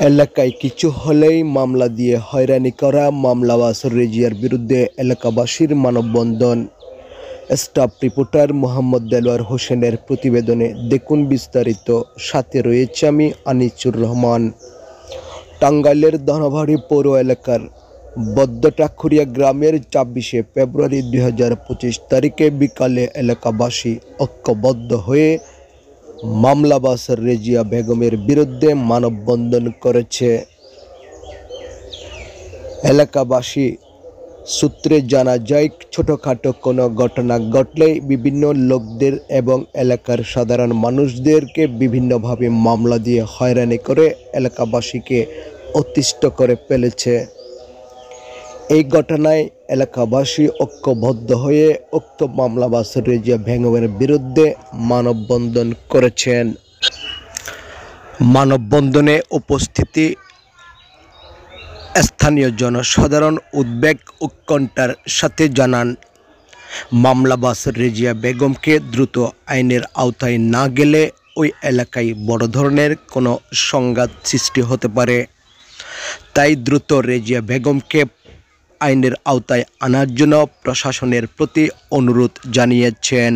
এলাকায় কিছু হলেই মামলা দিয়ে হয়রানি করা মামলাবাজ রেজিয়ার বিরুদ্ধে এলাকাবাসীর মানববন্ধন। স্টাফ রিপোর্টার মোহাম্মদ দেলোয়ার হোসেনের প্রতিবেদনে দেখুন বিস্তারিত। সাথে রয়েছে আমি আনিসুর রহমান। টাঙ্গাইলের ধনবাড়ী পৌর এলাকার বদ্ধটাকুরিয়া গ্রামের ২৪শে ফেব্রুয়ারি ২০২৫ তারিখে বিকালে এলাকাবাসী ঐক্যবদ্ধ হয়ে মামলাবাজ রেজিয়া বেগমের বিরুদ্ধে মানববন্ধন করেছে। এলাকাবাসী সূত্রে জানা যায়, ছোটোখাটো কোনো ঘটনা ঘটলেই বিভিন্ন লোকদের এবং এলাকার সাধারণ মানুষদেরকে বিভিন্নভাবে মামলা দিয়ে হয়রানি করে এলাকাবাসীকে অতিষ্ঠ করে ফেলেছে। এই ঘটনায় এলাকাবাসী ঐক্যবদ্ধ হয়ে উক্ত মামলাবাজ রেজিয়া বেগমের বিরুদ্ধে মানববন্ধন করেছেন। মানববন্ধনে উপস্থিতি স্থানীয় জনসাধারণ উদ্বেগ উৎকণ্ঠার সাথে জানান, মামলাবাজ রেজিয়া বেগমকে দ্রুত আইনের আওতায় না গেলে ওই এলাকায় বড় ধরনের কোনো সংঘাত সৃষ্টি হতে পারে। তাই দ্রুত রেজিয়া বেগমকে আইনের আওতায় আনার জন্য প্রশাসনের প্রতি অনুরোধ জানিয়েছেন।